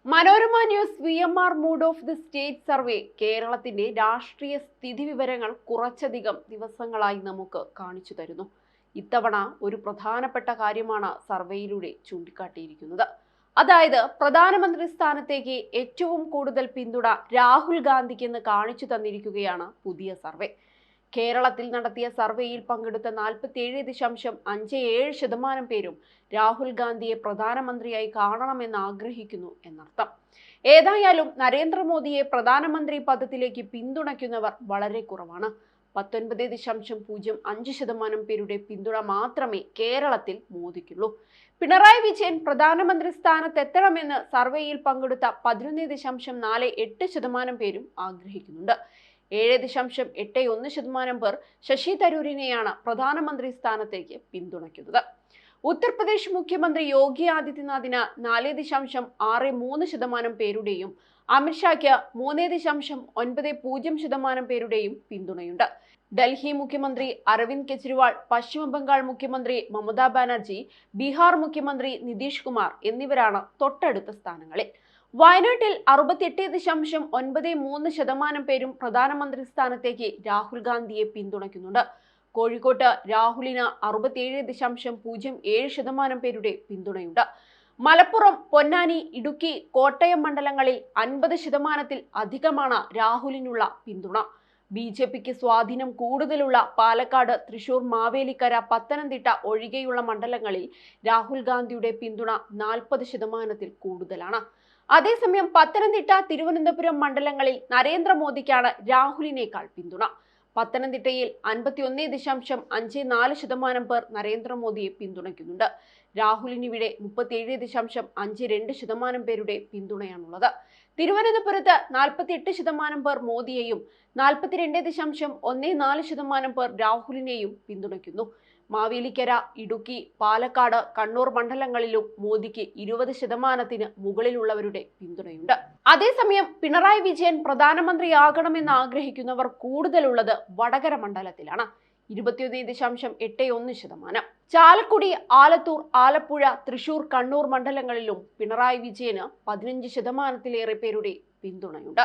Manorama news VMR mood off the state survey കേരളത്തിന്റെ രാഷ്ട്രീയ സ്ഥിതി വിവരങ്ങൾ കുറച്ചധികം ദിവസങ്ങളായി നമുക്ക് കാണിച്ചു തരുന്നു. ഇത്തവണ ഒരു പ്രധാനപ്പെട്ട കാര്യമാണ് സർവേയിലൂടെ ചൂണ്ടിക്കാട്ടിയിരിക്കുന്നത്. അതായത് പ്രധാനമന്ത്രി സ്ഥാനത്തേക്ക് ഏറ്റവും കൂടുതൽ പിന്തുണ രാഹുൽ ഗാന്ധിക്കെന്ന് കാണിച്ചു തന്നിരിക്കുകയാണ് പുതിയ സർവേ. കേരളത്തിൽ നടത്തിയ സർവേയിൽ പങ്കെടുത്ത 47.57% പേരും രാഹുൽ ഗാന്ധിയെ പ്രധാനമന്ത്രിയായി കാണണമെന്ന് ആഗ്രഹിക്കുന്നു എന്നർത്ഥം. ഏതായാലും നരേന്ദ്രമോദിയെ പ്രധാനമന്ത്രി പദത്തിലേക്ക് പിന്തുണയ്ക്കുന്നവർ വളരെ കുറവാണ്. 19.05% പേരുടെ പിന്തുണ മാത്രമേ കേരളത്തിൽ മോദിക്കുള്ളൂ. പിണറായി വിജയൻ പ്രധാനമന്ത്രി സ്ഥാനത്തെത്തണമെന്ന് സർവേയിൽ പങ്കെടുത്ത 11.48% പേരും ആഗ്രഹിക്കുന്നുണ്ട്. 7.81% പേർ ശശി തരൂരിനെയാണ് പ്രധാനമന്ത്രി സ്ഥാനത്തേക്ക് പിന്തുണയ്ക്കുന്നത്. ഉത്തർപ്രദേശ് മുഖ്യമന്ത്രി യോഗി ആദിത്യനാഥിന് 4.63% പേരുടെയും അമിത്ഷായ്ക്ക് 3.90% പേരുടെയും പിന്തുണയുണ്ട്. ഡൽഹി മുഖ്യമന്ത്രി അരവിന്ദ് കെജ്രിവാൾ, പശ്ചിമ ബംഗാൾ മുഖ്യമന്ത്രി മമതാ ബാനർജി, ബീഹാർ മുഖ്യമന്ത്രി നിതീഷ് കുമാർ എന്നിവരാണ് തൊട്ടടുത്ത സ്ഥാനങ്ങളിൽ. വയനാട്ടിൽ 68.93% പേരും പ്രധാനമന്ത്രി സ്ഥാനത്തേക്ക് രാഹുൽ ഗാന്ധിയെ പിന്തുണയ്ക്കുന്നുണ്ട്. കോഴിക്കോട്ട് രാഹുലിന് 67.07% പേരുടെ പിന്തുണയുണ്ട്. മലപ്പുറം, പൊന്നാനി, ഇടുക്കി, കോട്ടയം മണ്ഡലങ്ങളിൽ 50%-ൽ അധികമാണ് രാഹുലിനുള്ള പിന്തുണ. BJPക്ക് സ്വാധീനം കൂടുതലുള്ള പാലക്കാട്, തൃശൂർ, മാവേലിക്കര, പത്തനംതിട്ട ഒഴികെയുള്ള മണ്ഡലങ്ങളിൽ രാഹുൽ ഗാന്ധിയുടെ പിന്തുണ 40%-ൽ കൂടുതലാണ്. അതേസമയം പത്തനംതിട്ട, തിരുവനന്തപുരം മണ്ഡലങ്ങളിൽ നരേന്ദ്രമോദിക്കാണ് രാഹുലിനേക്കാൾ പിന്തുണ. പത്തനംതിട്ടയിൽ 51.54% പേർ നരേന്ദ്രമോദിയെ പിന്തുണയ്ക്കുന്നുണ്ട്. രാഹുലിനിവിടെ 37.52% പേരുടെ പിന്തുണയാണുള്ളത്. തിരുവനന്തപുരത്ത് 48% പേർ മോദിയെയും 42.14% പേർ രാഹുലിനെയും പിന്തുണയ്ക്കുന്നു. മാവേലിക്കര, ഇടുക്കി, പാലക്കാട്, കണ്ണൂർ മണ്ഡലങ്ങളിലും മോദിക്ക് 20%-ന് മുകളിലുള്ളവരുടെ പിന്തുണയുണ്ട്. അതേസമയം പിണറായി വിജയൻ പ്രധാനമന്ത്രിയാകണമെന്ന് ആഗ്രഹിക്കുന്നവർ കൂടുതലുള്ളത് വടകര മണ്ഡലത്തിലാണ്. 21.81%. ചാലക്കുടി, ആലത്തൂർ, ആലപ്പുഴ, തൃശൂർ, കണ്ണൂർ മണ്ഡലങ്ങളിലും പിണറായി വിജയന് 15%-ലേറെ പേരുടെ പിന്തുണയുണ്ട്.